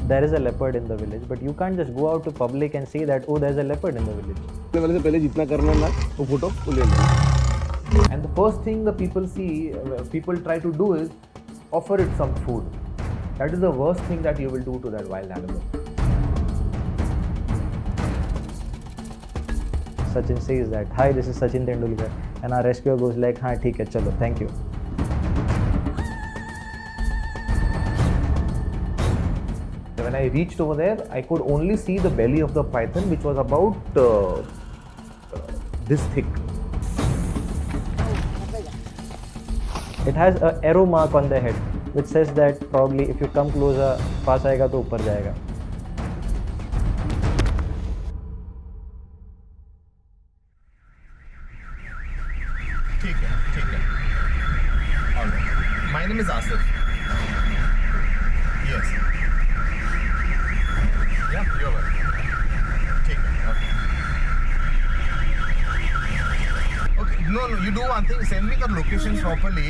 there is a leopard in the village, but you can't just go out to public and say that, oh, there's a leopard in the village. पहले जितना करना ना वो photo ले लो. And the first thing the people see, people try to do is offer it some food. That is the worst thing that you will do to that wild animal. Sachin says that, hi, this is Sachin Tendulkar, and our rescuer goes like, हाँ ठीक है चलो, thank you. When I reached over there, I could only see the belly of the python, which was about this thick. It has a arrow mark on the head, which says that probably if you come closer, पास आएगा तो ऊपर जाएगा. ठीक है. All right. My name is Asst. Yes. Yeah, you're welcome. ठीक है. Okay. No, you do one thing. Send me the location properly.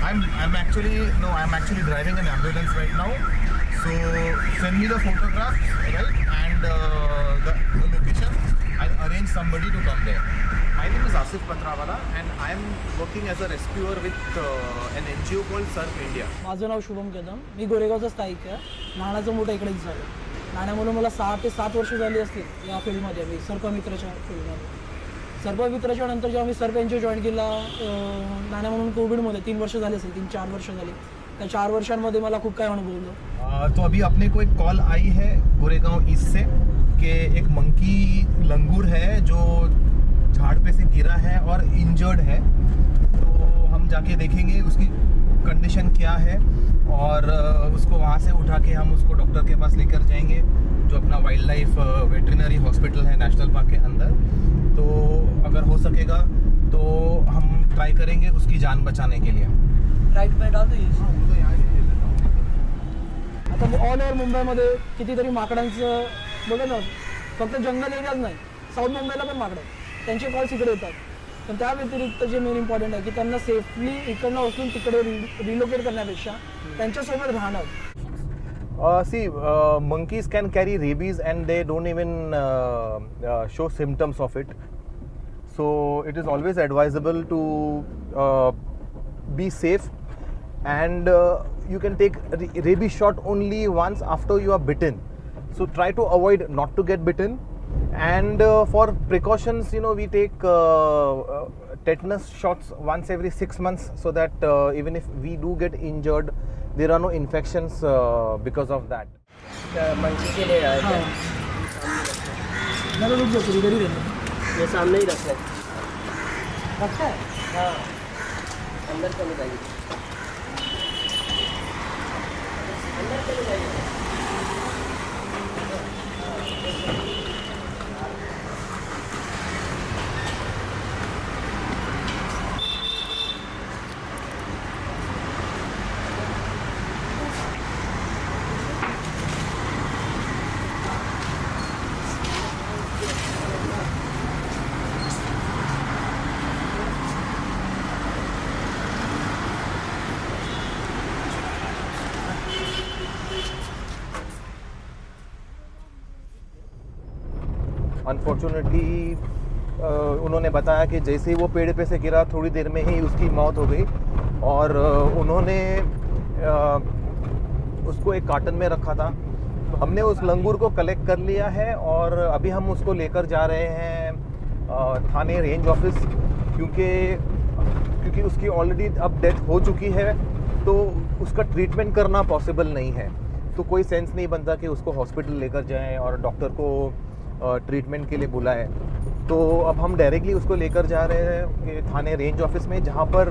I'm actually driving an ambulance right now. So send me the photographs, right, and the location. I'll arrange somebody to come there. My name is Asst Patrawala and I'm working as a rescuer with an NGO called Surf India. माझं नाव शुभम कदम. मी गोरेगावचा स्थायिक आहे. लहानाचं मोठं इकडेच झालं. लहाण्यामुळे मला 6 ते 7 वर्ष झाली असतील या फील्डमध्ये. मी सर्पमित्राच्या फील्डमध्ये. सर्पमित्राच्या नंतर जेव्हा मी सर्प NGO जॉईन केला, लहाण्या म्हणून कोविडमध्ये 3 वर्ष झाले असेल, 3-4 वर्ष झाली. त्या 4 वर्षांमध्ये मला खूप काय अनुभवलं. तो अभी अपने को एक कॉल आई है गोरेगांव ईस्ट से कि एक मंकी लंगूर है जो झाड़ पे से गिरा है और इंजर्ड है. तो हम जाके देखेंगे उसकी कंडीशन क्या है और उसको वहाँ से उठा के हम उसको डॉक्टर के पास लेकर जाएंगे जो अपना वाइल्ड लाइफ वेटरिनरी हॉस्पिटल है नेशनल पार्क के अंदर. तो अगर हो सकेगा तो हम ट्राई करेंगे उसकी जान बचाने के लिए. राईट पे डाल दो. आता ऑल ओव्हर मुंबईमध्ये कितीतरी माकडांचं बघा ना, फक्त जंगल एरियाच नाही, साऊथ मुंबईला पण माकडं आहेत. त्यांचे कॉल्स इकडे येतात. पण त्या व्यतिरिक्त जे मेन इम्पॉर्टंट आहे की त्यांना सेफली इकडनं उचलून तिकडे रिलोकेट करण्यापेक्षा त्यांच्यासोबत राहणं. See, monkeys can carry rabies and they don't even show symptoms of it. So it is always advisable to be safe, and you can take rabies shot only once after you are bitten. So try to avoid not to get bitten. And for precautions, we take tetanus shots once every 6 months so that even if we do get injured, there are no infections because of that. Monkey के लिए आए थे. मैंने रुक जाओ, इधर ही रहना. ये सामने ही रखा है. रखा है. हाँ, अंदर चले जाइए. अंदर चले जाइए. अनफॉर्चुनेटली उन्होंने बताया कि जैसे ही वो पेड़ पे से गिरा थोड़ी देर में ही उसकी मौत हो गई और उन्होंने उसको एक कार्टन में रखा था. हमने उस लंगूर को कलेक्ट कर लिया है और अभी हम उसको लेकर जा रहे हैं थाने रेंज ऑफिस, क्योंकि उसकी ऑलरेडी अब डेथ हो चुकी है तो उसका ट्रीटमेंट करना पॉसिबल नहीं है. तो कोई सेंस नहीं बनता कि उसको हॉस्पिटल लेकर जाएं और डॉक्टर को ट्रीटमेंट के लिए बुलाएं. तो अब हम डायरेक्टली उसको लेकर जा रहे हैं थाने रेंज ऑफिस में, जहां पर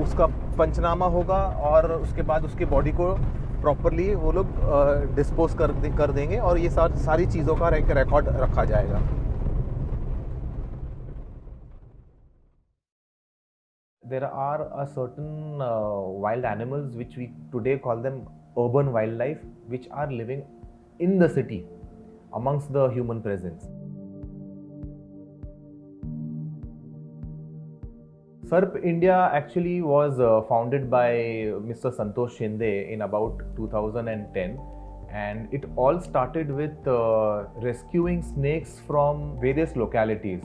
उसका पंचनामा होगा और उसके बाद उसकी बॉडी को प्रॉपरली वो लोग डिस्पोज कर देंगे और ये सारी चीज़ों का एक रिकॉर्ड रखा जाएगा. There are a certain wild animals which we today call them urban wildlife, which are living in the city amongst the human presence. SERP India actually was founded by Mr. Santosh Shinde in about 2010, and it all started with rescuing snakes from various localities.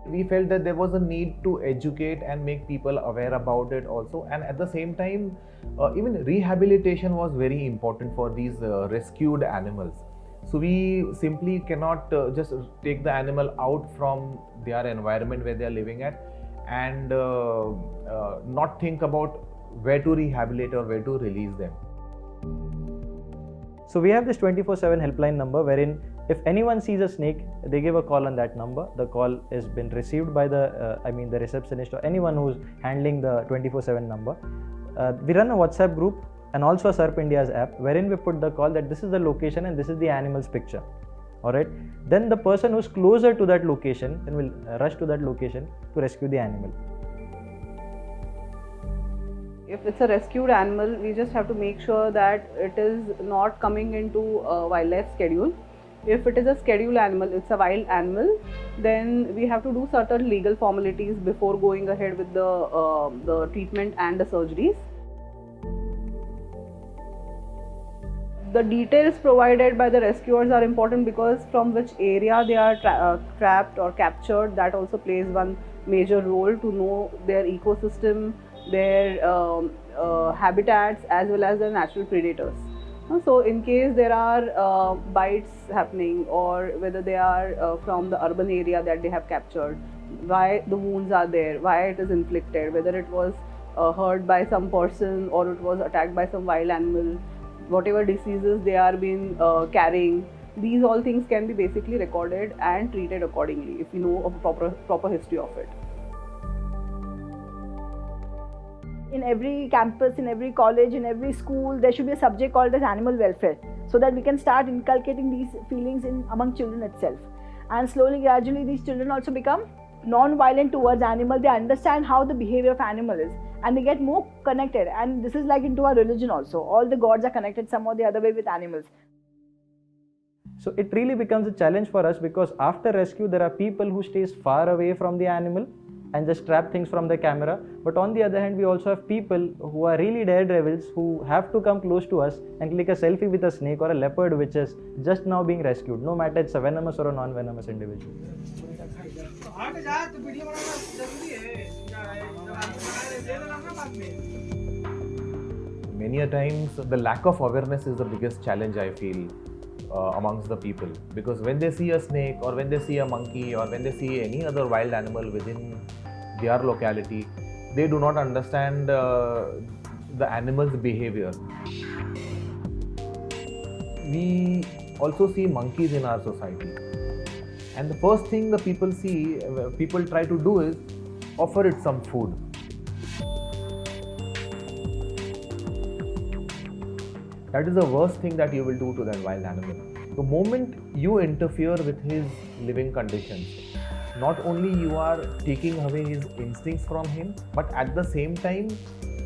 We felt that there was a need to educate and make people aware about it also, and at the same time even rehabilitation was very important for these rescued animals. So we simply cannot just take the animal out from their environment where they are living at and not think about where to rehabilitate or where to release them. So we have this 24/7 helpline number wherein if anyone sees a snake, they give a call on that number. The call has been received by the receptionist or anyone who's handling the 24/7 number. We run a WhatsApp group and also a SERP India's app wherein we put the call that this is the location and this is the animal's picture. Alright, then the person who's closer to that location then will rush to that location to rescue the animal. If it's a rescued animal, we just have to make sure that it is not coming into a wildlife schedule. If it is a scheduled animal, it's a wild animal, then we have to do certain legal formalities before going ahead with the treatment and the surgeries. The details provided by the rescuers are important because from which area they are trapped or captured, that also plays one major role to know their ecosystem, their habitats as well as their natural predators. So in case there are bites happening or whether they are from the urban area that they have captured, why the wounds are there, why it is inflicted, whether it was hurt by some person or it was attacked by some wild animal, whatever diseases they are being carrying, these all things can be basically recorded and treated accordingly if you know a proper history of it. In every campus, in every college, in every school, there should be a subject called as animal welfare, so that we can start inculcating these feelings among children itself. And slowly, gradually, these children also become non-violent towards animal. They understand how the behavior of animal is, and they get more connected. And this is like into our religion also. All the gods are connected some or the other way with animals. So it really becomes a challenge for us because after rescue, there are people who stays far away from the animal and just trap things from the camera. But on the other hand, we also have people who are really daredevils who have to come close to us and click a selfie with a snake or a leopard which is just now being rescued, no matter it's a venomous or a non-venomous individual. Many a times the lack of awareness is the biggest challenge I feel amongst the people, because when they see a snake or when they see a monkey or when they see any other wild animal within their locality, they do not understand the animal's behavior. We also see monkeys in our society, and the first thing the people try to do is offer it some food. That is the worst thing that you will do to that wild animal. The moment you interfere with his living conditions, not only you are taking away his instincts from him, but at the same time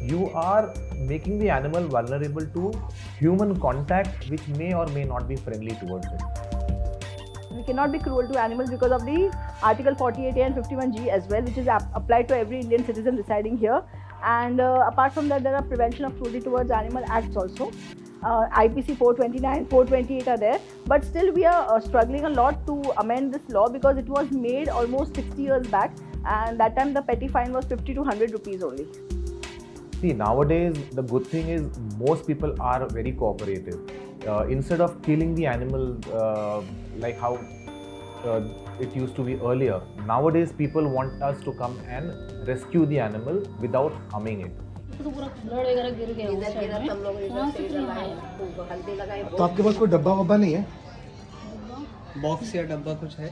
you are making the animal vulnerable to human contact which may or may not be friendly towards it. We cannot be cruel to animals because of the Article 48A and 51G as well, which is applied to every Indian citizen residing here. And apart from that, there are Prevention of Cruelty Towards Animal Acts also. IPC 429, 428 are there, but still we are struggling a lot to amend this law because it was made almost 60 years back, and that time the petty fine was 50 to 100 rupees only. See, nowadays the good thing is most people are very cooperative. Instead of killing the animal like how it used to be earlier, nowadays people want us to come and rescue the animal without harming it. तो पूरा blood वगैरह गिर गया उस side में। वहाँ से क्यों आया? तो आपके पास कोई डब्बा वब्बा नहीं है? बॉक्स या डब्बा कुछ है?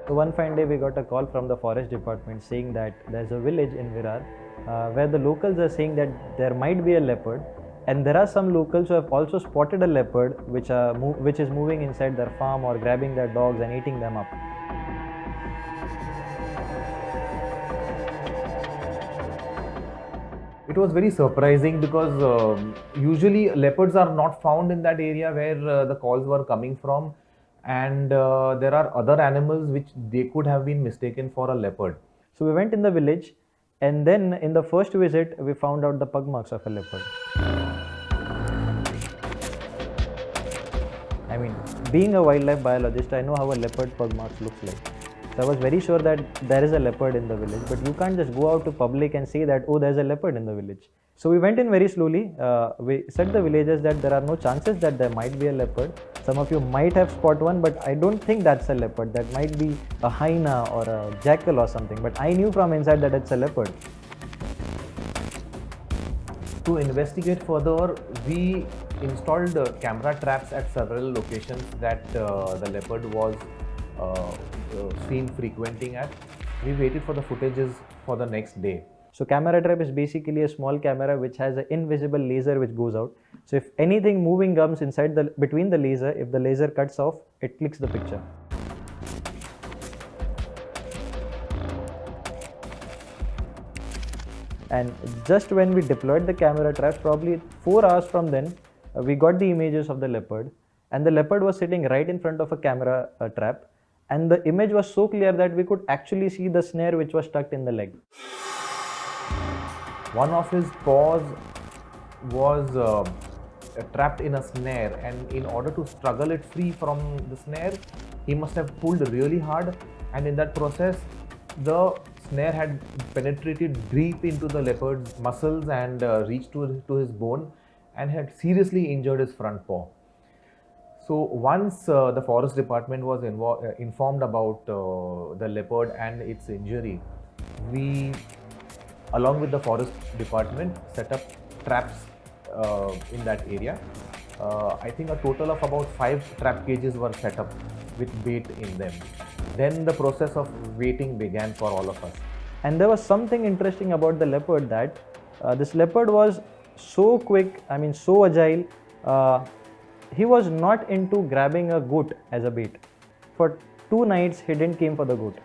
So one fine day we got a call from the forest department saying that there's a village in Virar where the locals are saying that there might be a leopard, and there are some locals who have also spotted a leopard which is moving inside their farm or grabbing their dogs and eating them up. It was very surprising because usually leopards are not found in that area where the calls were coming from, and there are other animals which they could have been mistaken for a leopard. So we went in the village, and then in the first visit, we found out the pug marks of a leopard. I mean, being a wildlife biologist, I know how a leopard pug marks looks like. So I was very sure that there is a leopard in the village, but you can't just go out to public and say that, oh, there's a leopard in the village. So we went in very slowly. We said the villagers that there are no chances that there might be a leopard. Some of you might have spot one, but I don't think that's a leopard. That might be a hyena or a jackal or something. But I knew from inside that it's a leopard. To investigate further, we installed camera traps at several locations that the leopard was seen frequenting at. We waited for the footages for the next day. So camera trap is basically a small camera which has an invisible laser which goes out. So if anything moving comes inside between the laser, if the laser cuts off, it clicks the picture. And just when we deployed the camera traps, probably 4 hours from then, we got the images of the leopard, and the leopard was sitting right in front of a camera trap, and the image was so clear that we could actually see the snare which was stuck in the leg. One of his paws was trapped in a snare, and in order to struggle it free from the snare, he must have pulled really hard, and in that process, the snare had penetrated deep into the leopard's muscles and reached to his bone and had seriously injured his front paw. So once the forest department was informed about the leopard and its injury, we, along with the forest department, set up traps in that area. I think a total of about 5 trap cages were set up with bait in them. Then the process of waiting began for all of us. And there was something interesting about the leopard, that this leopard was so quick, I mean so agile. He was not into grabbing a goat as a bait. For 2 nights he didn't came for the goat.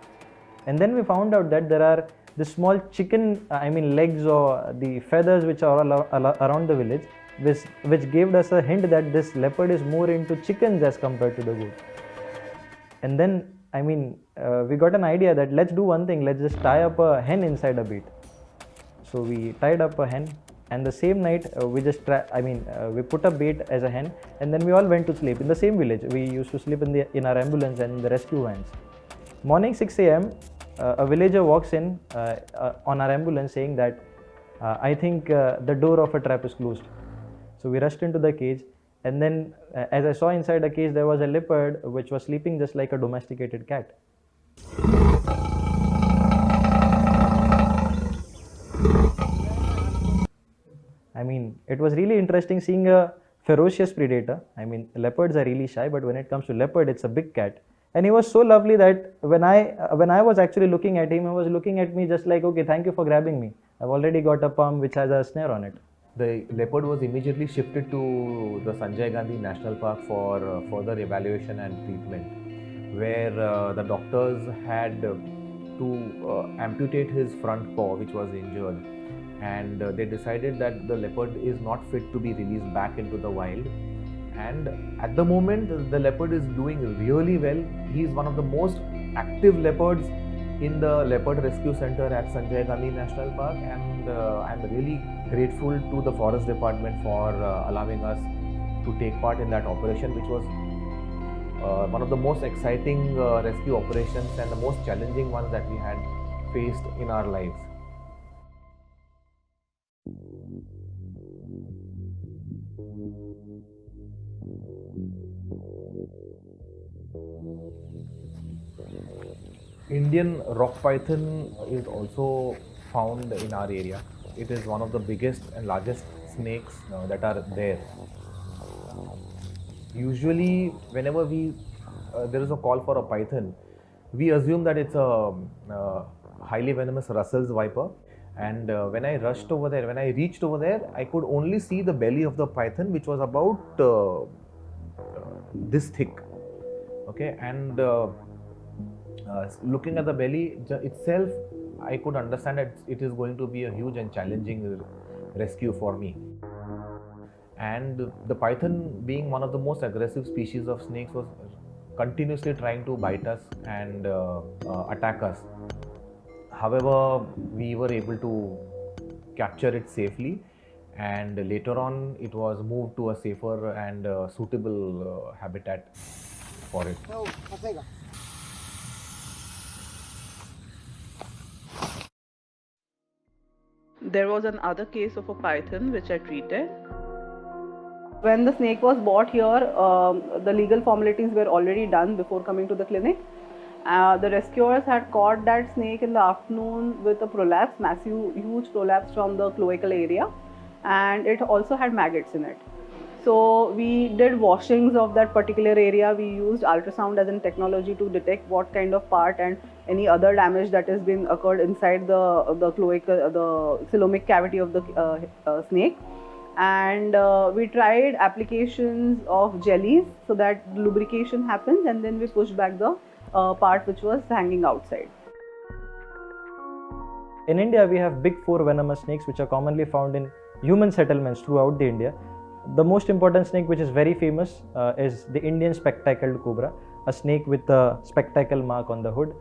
And then we found out that there are the small chicken, legs or the feathers which are all around the village, which gave us a hint that this leopard is more into chickens as compared to the goat. And then we got an idea that let's do one thing, let's just tie up a hen inside a bait. So we tied up a hen, and the same night we we put a bait as a hen, and then we all went to sleep in the same village. We used to sleep in our ambulance and the rescue vans. Morning 6 a.m. A villager walks in on our ambulance saying that I think the door of a trap is closed. So we rushed into the cage, and then as I saw inside the cage, there was a leopard which was sleeping just like a domesticated cat. It was really interesting seeing a ferocious predator. Leopards are really shy, but when it comes to leopard, it's a big cat. And he was so lovely that when I was actually looking at him, he was looking at me just like, okay, thank you for grabbing me. I've already got a palm which has a snare on it. The leopard was immediately shifted to the Sanjay Gandhi National Park for further evaluation and treatment, where the doctors had to amputate his front paw, which was injured, and they decided that the leopard is not fit to be released back into the wild. And at the moment, the leopard is doing really well. He is one of the most active leopards in the Leopard Rescue Center at Sanjay Gandhi National Park, and I'm really grateful to the Forest Department for allowing us to take part in that operation, which was one of the most exciting rescue operations and the most challenging ones that we had faced in our lives. Indian rock python is also found in our area. It is one of the biggest and largest snakes that are there. Usually, whenever there is a call for a python, we assume that it's a highly venomous Russell's viper. And when I reached over there, I could only see the belly of the python, which was about this thick. Okay, and looking at the belly itself, I could understand that it is going to be a huge and challenging rescue for me. And the python, being one of the most aggressive species of snakes, was continuously trying to bite us and attack us. However, we were able to capture it safely, and later on it was moved to a safer and suitable habitat for it. There was another case of a python which I treated. When the snake was bought here, the legal formalities were already done before coming to the clinic. The rescuers had caught that snake in the afternoon with a prolapse, massive, huge prolapse from the cloacal area, and it also had maggots in it. So we did washings of that particular area. We used ultrasound as a technology to detect what kind of part and any other damage that has been occurred inside the cloacal, the coelomic cavity of the snake. And we tried applications of jellies so that lubrication happens, and then we pushed back the part which was hanging outside. In India, we have big four venomous snakes which are commonly found in human settlements throughout the India. The most important snake which is very famous is the Indian spectacled cobra, a snake with a spectacle mark on the hood.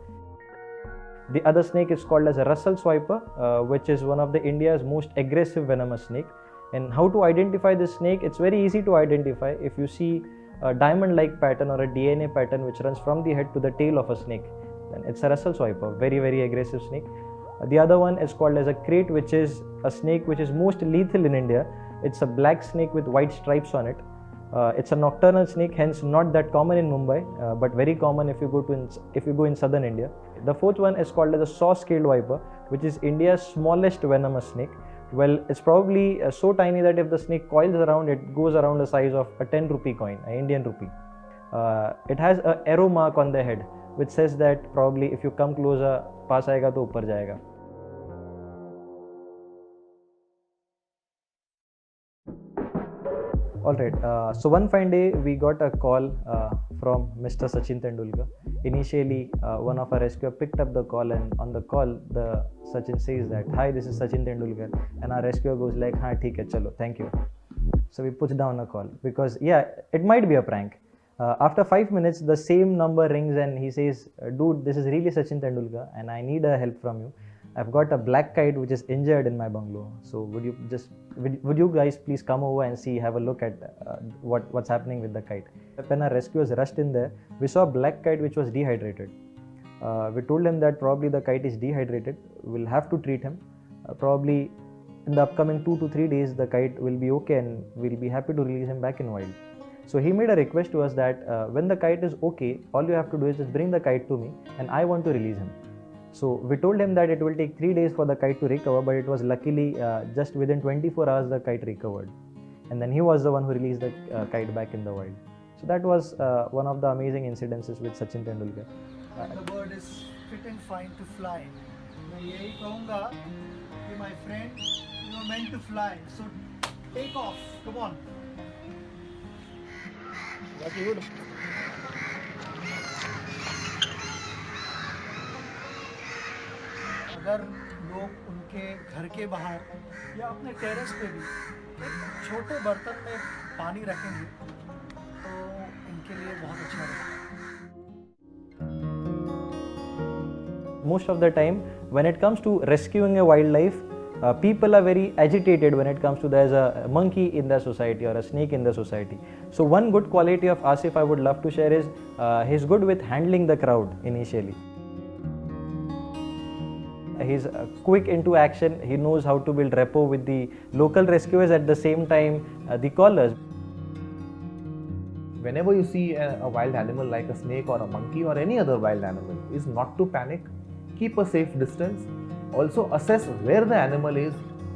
The other snake is called as a Russell's viper, which is one of the India's most aggressive venomous snake. And how to identify this snake? It's very easy to identify. If you see a diamond-like pattern or a DNA pattern which runs from the head to the tail of a snake, then it's a Russell's viper, very, very aggressive snake. The other one is called as a crate, which is a snake which is most lethal in India. It's a black snake with white stripes on it. It's a nocturnal snake, hence not that common in Mumbai, but very common if you go in southern India. The fourth one is called as a saw-scaled viper, which is India's smallest venomous snake. Well, it's probably so tiny that if the snake coils around, it goes around the size of a 10 rupee coin, an Indian rupee. It has an arrow mark on the head, which says that probably if you come closer, paas aayega to upar jayega. Alright, so one fine day we got a call from Mr. Sachin Tendulkar. Initially, one of our rescuer picked up the call, and on the call, the Sachin says that, "Hi, this is Sachin Tendulkar," and our rescuer goes like, "Ha, theek hai, chalo, thank you." So we put down a call because it might be a prank. After 5 minutes, the same number rings and he says, "Dude, this is really Sachin Tendulkar, and I need a help from you. I've got a black kite which is injured in my bungalow. So would you guys please come over and have a look at what's happening with the kite?" When our rescuers rushed in there, we saw a black kite which was dehydrated. We told him that probably the kite is dehydrated. We'll have to treat him. Probably in the upcoming 2 to 3 days, the kite will be okay and we'll be happy to release him back in wild. So he made a request to us that when the kite is okay, all you have to do is just bring the kite to me and I want to release him. So we told him that it will take 3 days for the kite to recover, but it was luckily just within 24 hours the kite recovered. And then he was the one who released the kite back in the wild. So that was one of the amazing incidences with Sachin Tendulkar. The bird is fit and fine to fly. मैं यही कहूँगा कि my friend, you are meant to fly. So take off. Come on. That's good. अगर लोग उनके घर के बाहर या अपने टेरेस पे भी एक छोटे बर्तन में पानी रखेंगे तो इनके लिए बहुत अच्छा रहेगा. Most of the time, when it comes to rescuing a wildlife, people are very agitated when it comes to there's a monkey in the society or a snake in the society. So one good quality of Asif I would love to share is he's good with handling the crowd initially. He's quick into action. He knows how to build rapport with the local rescuers, at the same time the callers. Whenever you see a wild animal like a snake or a monkey or any other wild animal, is not to panic, keep a safe distance. Also assess where the animal is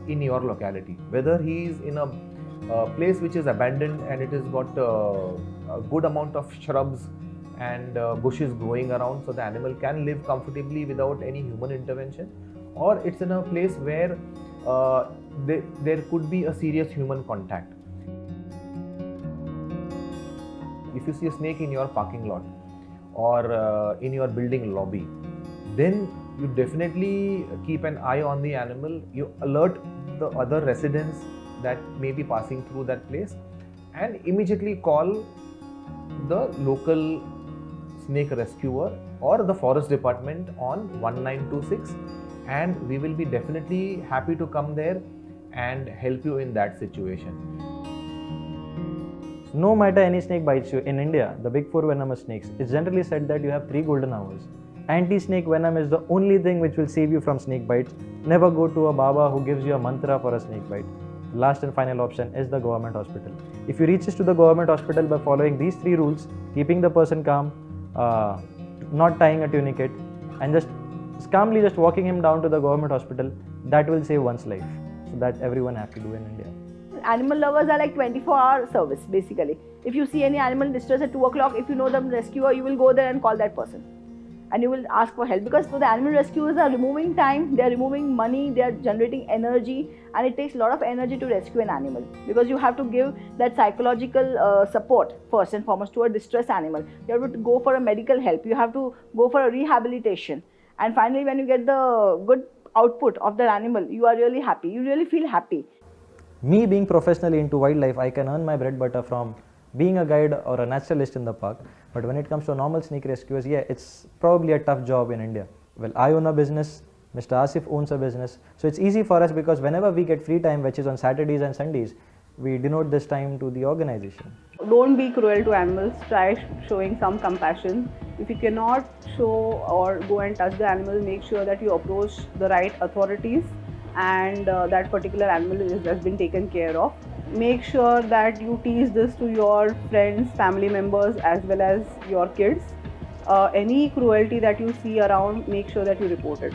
in your locality, whether he is in a place which is abandoned and it has got a good amount of shrubs and bushes growing around, so the animal can live comfortably without any human intervention, or it's in a place where there could be a serious human contact. If you see a snake in your parking lot or in your building lobby, then you definitely keep an eye on the animal. You alert the other residents that may be passing through that place and immediately call the local snake rescuer or the forest department on 1926, and we will be definitely happy to come there and help you in that situation. No matter any snake bites you, in India, the big four venomous snakes, it's generally said that you have 3 golden hours. Anti-snake venom is the only thing which will save you from snake bites. Never go to a Baba who gives you a mantra for a snake bite. Last and final option is the government hospital. If you reach to the government hospital by following these 3 rules, keeping the person calm, not tying a tourniquet, and just calmly just walking him down to the government hospital, that will save one's life. So that everyone have to do in India. Animal lovers are like 24-hour service basically. If you see any animal in distress at 2 o'clock, if you know the rescuer, you will go there and call that person. And you will ask for help, because the animal rescuers are removing time, they are removing money, they are generating energy, and it takes a lot of energy to rescue an animal, because you have to give that psychological support first and foremost to a distressed animal. You have to go for a medical help, you have to go for a rehabilitation, and finally when you get the good output of that animal, you are really happy, you really feel happy. Me being professionally into wildlife, I can earn my bread butter from being a guide or a naturalist in the park. But when it comes to normal snake rescuers, yeah, it's probably a tough job in India. Well, I own a business, Mr. Asif owns a business. So it's easy for us because whenever we get free time, which is on Saturdays and Sundays, we denote this time to the organization. Don't be cruel to animals, try showing some compassion. If you cannot show or go and touch the animal, make sure that you approach the right authorities and that particular animal has been taken care of. Make sure that you teach this to your friends, family members as well as your kids. Any cruelty that you see around, make sure that you report it.